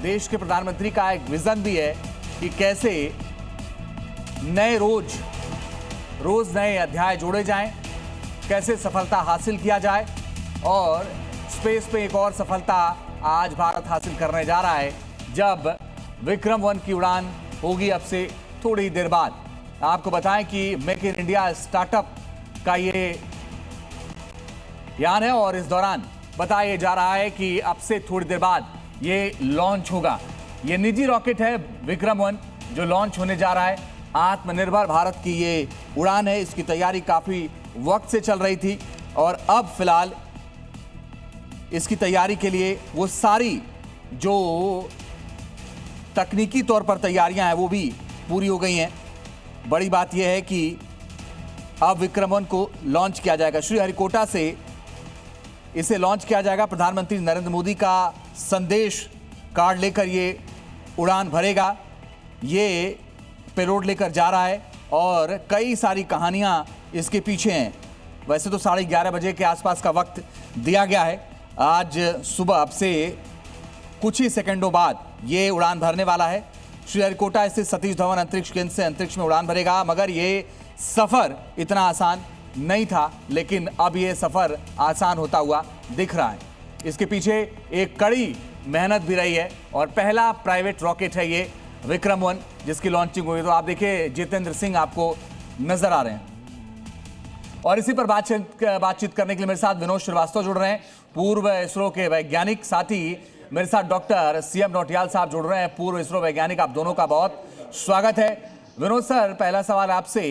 देश के प्रधानमंत्री का एक विजन भी है कि कैसे नए रोज नए अध्याय जोड़े जाएं, कैसे सफलता हासिल किया जाए। और स्पेस पे एक और सफलता आज भारत हासिल करने जा रहा है, जब विक्रम-1 की उड़ान होगी अब से थोड़ी ही देर बाद। आपको बताएं कि मेक इन इंडिया स्टार्टअप का ये यान है और इस दौरान बताया जा रहा है कि अब से थोड़ी देर बाद ये लॉन्च होगा। ये निजी रॉकेट है विक्रम-1 जो लॉन्च होने जा रहा है। आत्मनिर्भर भारत की ये उड़ान है, इसकी तैयारी काफी वक्त से चल रही थी और अब फिलहाल इसकी तैयारी के लिए वो सारी जो तकनीकी तौर पर तैयारियां हैं वो भी पूरी हो गई हैं। बड़ी बात यह है कि अब विक्रम-1 को लॉन्च किया जाएगा। श्रीहरिकोटा से इसे लॉन्च किया जाएगा। प्रधानमंत्री नरेंद्र मोदी का संदेश कार्ड लेकर ये उड़ान भरेगा। ये पेलोड लेकर जा रहा है और कई सारी कहानियां इसके पीछे हैं। वैसे तो 11:30 बजे के आसपास का वक्त दिया गया है। आज सुबह अब से कुछ ही सेकंडों बाद ये उड़ान भरने वाला है। श्रीहरिकोटा स्थित सतीश धवन अंतरिक्ष केंद्र से अंतरिक्ष में उड़ान भरेगा। मगर ये सफर इतना आसान नहीं था, लेकिन अब ये सफर आसान होता हुआ दिख रहा है। इसके पीछे एक कड़ी मेहनत भी रही है और पहला प्राइवेट रॉकेट है ये विक्रम-1 जिसकी लॉन्चिंग हुई। तो आप देखिए जितेंद्र सिंह आपको नजर आ रहे हैं और इसी पर बातचीत करने के लिए मेरे साथ विनोद श्रीवास्तव जुड़ रहे हैं, पूर्व इसरो के वैज्ञानिक। साथ ही मेरे साथ डॉक्टर सीएम नौटियाल साहब जुड़ रहे हैं, पूर्व इसरो वैज्ञानिक। आप दोनों का बहुत स्वागत है। विनोद सर, पहला सवाल आपसे,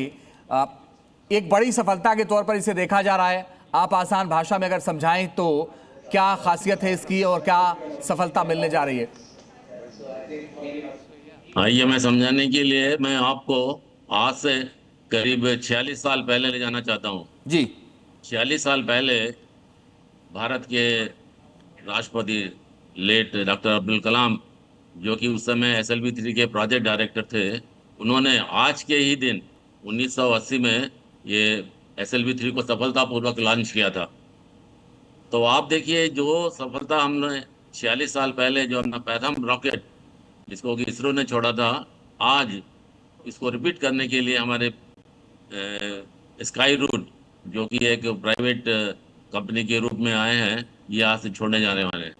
एक बड़ी सफलता के तौर पर इसे देखा जा रहा है। आप आसान भाषा में अगर समझाएं तो क्या खासियत है इसकी और क्या सफलता मिलने जा रही है? आइए, मैं समझाने के लिए मैं आपको आज से करीब 46 साल पहले ले जाना चाहता हूँ जी। 46 साल पहले भारत के राष्ट्रपति लेट डॉक्टर अब्दुल कलाम, जो कि उस समय SLV-3 के प्रोजेक्ट डायरेक्टर थे, उन्होंने आज के ही दिन 1980 में ये SLV-3 को सफलतापूर्वक लॉन्च किया था। तो आप देखिए, जो सफलता हमने 46 साल पहले जो अपना प्रथम रॉकेट जिसको कि इसरो ने छोड़ा था, आज इसको रिपीट करने के लिए हमारे स्काई रूट जो कि एक प्राइवेट कंपनी के रूप में आए हैं, ये आज से छोड़ने जाने वाले हैं।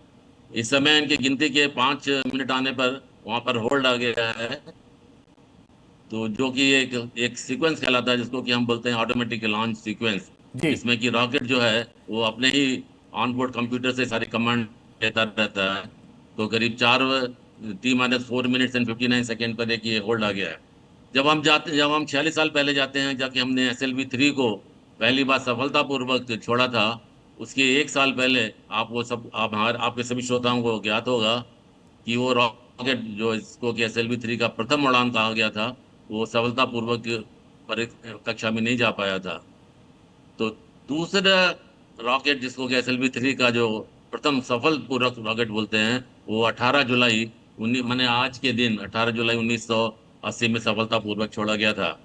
इस समय इनकी गिनती के 5 मिनट आने पर वहाँ पर होल्ड आ गया है, तो जो कि एक सीक्वेंस कहलाता है जिसको कि हम बोलते हैं ऑटोमेटिक लॉन्च सीक्वेंस, इसमें कि रॉकेट जो है वो अपने ही ऑनबोर्ड कंप्यूटर से सारी कमांड लेता रहता है। तो करीब 4 मिनट्स एंड 59 सेकेंड पर एक ये होल्ड आ गया है। जब हम 46 साल पहले जाते हैं, जाके हमने SLV-3 को पहली बार सफलतापूर्वक छोड़ा था, उसके 1 साल पहले आपके सभी श्रोताओं को ज्ञात होगा कि वो रॉकेट जो इसको कि SLV-3 का प्रथम उड़ान कहा गया था, वो सफलतापूर्वक कक्षा में नहीं जा पाया था। तो दूसरा रॉकेट जिसको कि SLV-3 का जो प्रथम सफल पूर्वक रॉकेट बोलते हैं, वो 18 जुलाई आज के दिन 18 जुलाई 1980 में सफलतापूर्वक छोड़ा गया था।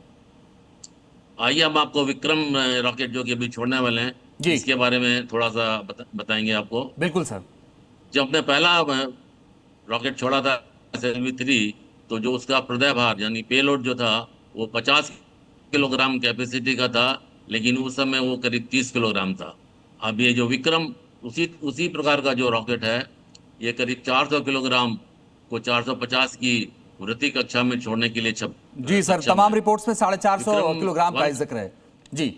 आइए हम आपको विक्रम रॉकेट जो कि अभी छोड़ने वाले हैं इसके बारे में थोड़ा सा बताएंगे आपको। बिल्कुल सर। जब हमने पहला रॉकेट छोड़ा था SLV-3, तो जो उसका प्रदय भार यानी पेलोड जो था वो 50 किलोग्राम कैपेसिटी का था, लेकिन उस समय वो करीब 30 किलोग्राम था। अब ये जो विक्रम उसी प्रकार का जो रॉकेट है, ये करीब 400 किलोग्राम को 450 की वृत्ति कक्षा में छोड़ने के लिए जी सर, तमाम रिपोर्ट्स में 450 किलोग्राम का जिक्र है। जी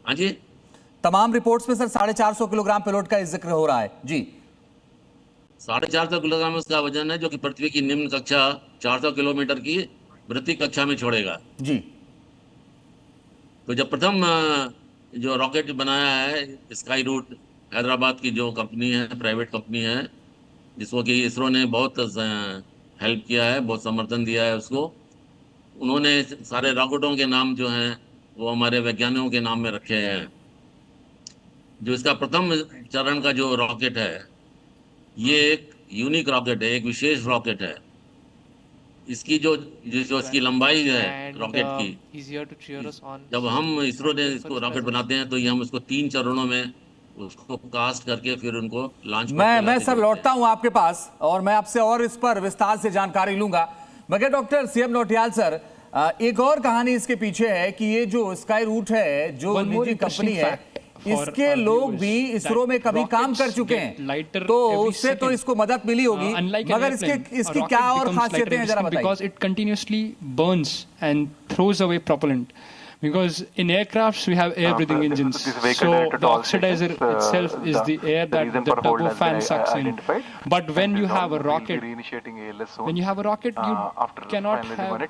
हाँ जी, तमाम रिपोर्ट्स में सर 450 किलोग्राम पेलोड का जिक्र हो रहा है। जी, 450 किलोग्राम उसका वजन है, जो कि पृथ्वी की निम्न कक्षा 400 किलोमीटर की वृत्ति कक्षा में छोड़ेगा। जी। तो जब प्रथम जो रॉकेट बनाया है स्काई रूट हैदराबाद की जो कंपनी है, प्राइवेट कंपनी है, जिसको कि इसरो ने बहुत हेल्प किया है, बहुत समर्थन दिया है उसको। उन्होंने सारे रॉकेटों के नाम जो हैं वो हमारे वैज्ञानिकों के नाम में रखे हैं। जो इसका प्रथम चरण का जो रॉकेट है, ये एक यूनिक रॉकेट है, एक विशेष रॉकेट है। इसकी जो इसकी लंबाई है रॉकेट की, जब हम इसरो ने इसको रॉकेट बनाते हैं तो ये हम इसको 3 चरणों में उसको कास्ट करके फिर उनको लॉन्च मैं सर लौटता हूं आपके पास और मैं आपसे और इस पर विस्तार से जानकारी लूंगा, मगर डॉक्टर सीएम नौटियाल सर, एक और कहानी इसके पीछे है कि ये जो स्काई रूट है, जो निजी कंपनी है, इसके लोग भी इसरो में कभी काम कर चुके हैं, तो उससे तो इसको मदद मिली होगी, मगर इसकी क्या और खासियतें हैं जरा बताइए। Because it continuously burns and throws away propellant. Because in aircrafts we have air breathing engines, so the oxidizer itself is the air that the turbofan sucks in. But when you have a rocket, you cannot have